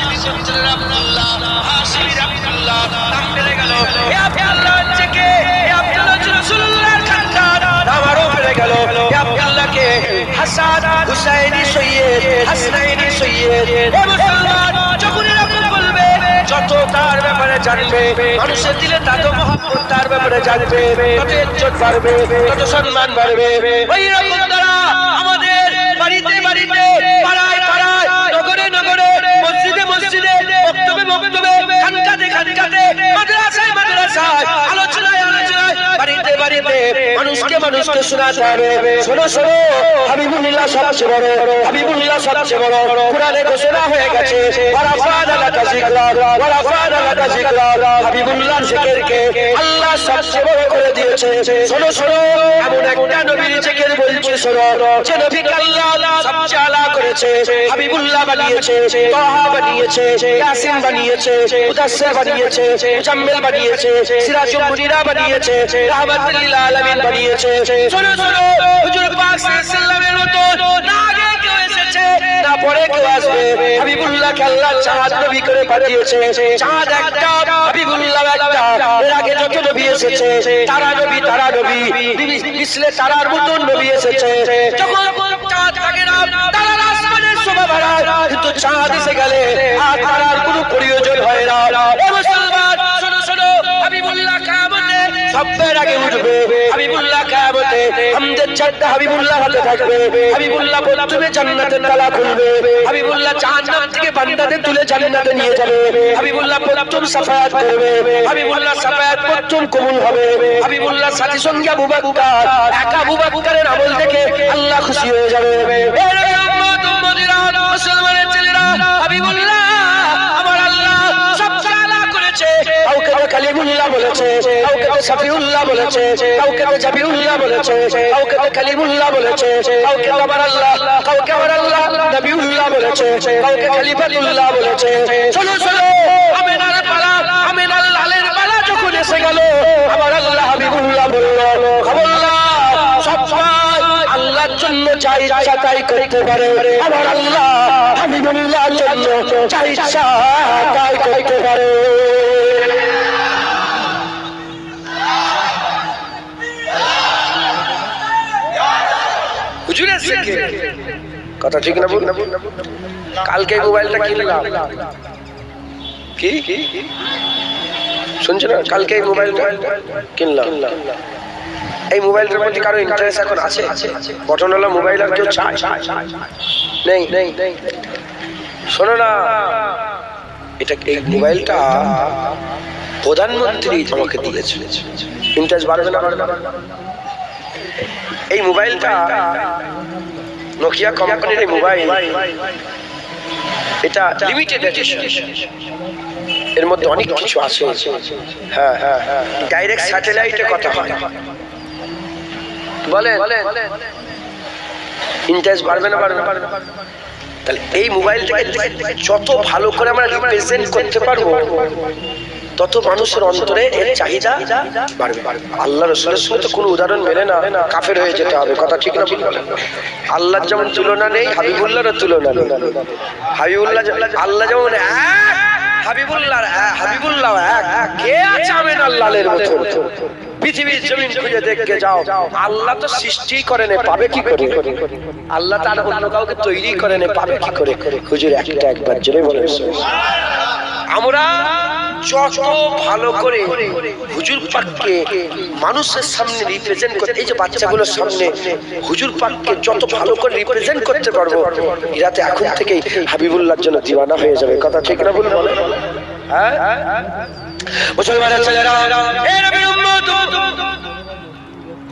হাশিমি গোত্রের আব্দুল্লাহ, হাশিমির আব্দুল্লাহ নাম বেড়ে গেল। এ আব্দুল্লাহ হচ্ছে কে? এ আব্দুল্লাহ রাসূলুল্লাহর খানদান, নামও বেড়ে গেল। এ আব্দুল্লাহকে হাসান, হুসাইনি সৈয়দ, হাসনাইনি সৈয়দ। এ মুসলমান যখন এরকম বলবে, যত তার ব্যাপারে জানবে, মানুষের দিলে তত মহব্বত তার ব্যাপারে জানবে, তত ইজ্জত বাড়বে, তত সম্মান বাড়বে। ওই রকম দ্বারা আমাদের বাড়িতে বাড়িতে, পাড়ায় পাড়ায়, নগরে নগরে, মসজিদে মসজিদে, বক্তব্যে বক্তব্যে, খানকাতে খানকাতে, মাদ্রাসায় মাদ্রাসায়, আলোচনায় আলোচনায়, বাড়িতে বাড়িতে মানুষকে মানুষকে শোনাতে হবে। শোনো শোনো, হাবিবুল্লাহ সবচেয়ে বড়, হাবিবুল্লাহ সবচেয়ে বড়। কুরআনে ঘোষণা হয়ে গেছে, ওয়ারাফা'না লাকা যিকরা, ওয়ারাফা'না লাকা যিকরা। হাবিবুল্লাহর জিকিরকে আল্লাহ সবচেয়ে বড় করে দিয়েছে। শোনো শোনো, এমন একটা নবীর জিকির বলছি শোনো, যে নবীকে আল্লাহ সবচেয়ে আলা করেছে। হাবিবুল্লাহ বানিয়েছে, তাহা বানিয়েছে, ইয়াসিন বানিয়েছে, মুদাসসির বানিয়েছে, মুজাম্মিল বানিয়েছে, সিরাজুল মুনিরা বানিয়েছে, রাহমাতুল লিল আলামিন বানিয়েছে। শোনো শোনো, হুজুর পাক সাল্লাল্লাহু আলাইহি ওয়াসাল্লাম না আগে কেউ এসেছে, না পরে কেউ আসবে। হাবিবুল্লাহকে আল্লাহ চাঁদ নবী করে পাঠিয়েছে। চাঁদ একটা, হাবিবুল্লাহ একটা। এর আগে যত নবী এসেছে, তারা নবী তারা নবী, মিশলে তারার মতন নবী এসেছে। যখন চাঁদ থাকে না, তারার আসমানের শোভা বাড়ায়, কিন্তু চাঁদ এসে গেলে আর তারার কোনো প্রয়োজন হয় না। এ মুসলমান শোনো শোনো, হাবিবুল্লাহ কিয়ামতে সবের আগে উঠবে। হাবিবুল্লাহ কিয়ামতে আমাদের চারটা হাবিবুল্লাহ হাতে থাকবে। হাবিবুল্লাহ প্রথমে জান্নাতের তালা খুলবে। হাবিবুল্লাহ জাহান্নাম থেকে বান্দাদের তুলে জান্নাতে নিয়ে যাবে। হাবিবুল্লাহ প্রথম সাফায়াত করবে। হাবিবুল্লাহ সাফায়াত প্রথম কবুল হবে। হাবিবুল্লাহ সাথী সঙ্গে আবু বকর, একা আবু বকরের আমল দেখে আল্লাহ খুশি হয়ে যাবে। মুসলমানের ছেলেরা, হাবিবুল্লাহ আমার আল্লাহ সবচেয়ে আলা করেছে। কাউকে তো কালিমুল্লাহ বলেছে, কাউকে তো শফিউল্লাহ বলেছে, কাউকে তো জাবিউল্লাহ বলেছে, কাউকে তো কালিমুল্লাহ বলেছে, কাউকে তো আমার আল্লাহ, কাউকে আমার আল্লাহ নবিউল্লাহ বলেছে, কাউকে খলিফাতুল্লাহ বলেছে। শোনো শোনো, আমিনার পালা, আমিনার লালের পালা যখন এসে গেল, আমার আল্লাহ হাবিবুল্লাহ বলল, খবরদার সবসময় আল্লাহর জন্য যা ইচ্ছা তাই করতে পারে। আমার আল্লাহ হাবিবুল্লাহর জন্য যা ইচ্ছা তাই করতে পারে। কথা ঠিক না বল? কালকে মোবাইলটা কিনলাম, কি শুনছো না? কালকে মোবাইলটা কিনলাম। এই মোবাইলটার প্রতি কারো ইন্টারেস্ট এখন আছে? বটনওয়ালা মোবাইল আর কেউ চায়? নেই নেই। শোনো না, এটা এই মোবাইলটা প্রধানমন্ত্রী আমাকে দিয়েছে। ইন্টারেস্ট বাড়বে না? এই মোবাইলটা নোকিয়া কোম্পানির এই মোবাইল, এটা লিমিটেড এডিশন। এর মধ্যে অনেক কিছু আছে। হ্যাঁ হ্যাঁ, ডাইরেক্ট স্যাটেলাইটে কথা হয়। বলেন ইন্টারেস্ট বাড়বে না? তাহলে এই মোবাইলটাকে যত ভালো করে আমরা রিপ্রেজেন্ট করতে পারবো, তত মানুষের অন্তরে এর চাহিদা বাড়বে। আল্লাহ রাসূলের সঙ্গে তো কোনো উদাহরণ মেলে না, কাফের হয়ে যেতে হবে। কথা ঠিক না? আল্লাহর যেমন তুলনা নেই, হাবিবুল্লাহর তুলনা নেই। হাবিবুল্লাহ, আল্লাহ যেমন এক, হাবিবুল্লাহ এক। কে আছে আমিনার লালের মতো? পৃথিবীর জমিন খুঁজে দেখতে যাও, আল্লাহ তো সৃষ্টি করেন, পাবে কি করে? আল্লাহ তার অন্য কাউকে তৈরি করেন, পাবে কি করে? হুজুর একটা একবার জোরে বলেন। আমরা যত ভালো করে হুজুর পাককে মানুষের সামনে রিপ্রেজেন্ট করতে, এই যে বাচ্চাগুলোর সামনে হুজুর পাককে যত ভালো করে রিপ্রেজেন্ট করতে পারবো, এরাতে এখন থেকেই হাবিবুল্লাহর জন্য দিওয়ানা হয়ে যাবে। কথা ঠিক না বলুন? হ্যাঁ, মুসলমানের ছেলেরা, এই নবীর উম্মত,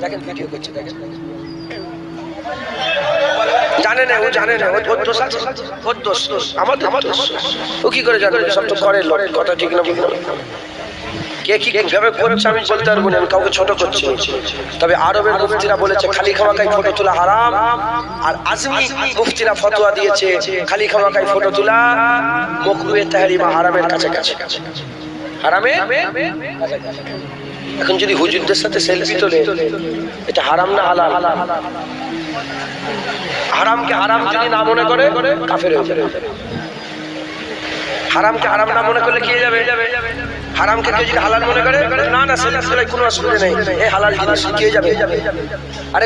দেখেন ভিডিও করছে, দেখেন। জানে না, ও জানে না, ওর দোষ আছে, ওর দোষ, আমাদের দোষ। ও কি করে জানবে? সব তো করে লোক। কথা ঠিক না? কে কি কিভাবে করছে আমি বলতে পারবো না, আমি কাউকে ছোট করছি। তবে আরবের মুফতিরা বলেছে খালি খামাকায় ফটো তোলা হারাম, আর আজমি মুফতিরা ফতোয়া দিয়েছে খালি খামাকায় ফটো তোলা মাকরুহে তাহরিমা, হারামের কাছাকাছি। হারামে এখন যদি হুজুরদের সাথে সেলফি তোলে, এটা হারাম না হালাল? হারামকে হারাম যদি না মনে করে কাফের হয়ে যাবে। হারামকে হারাম না মনে করলে কি হয়ে যাবে? হারামকে কেউ যদি হালাল মনে করে, না না সেটা কোনো অসুবিধা নেই, এই হালাল জিনিস কি হয়ে যাবে? আরে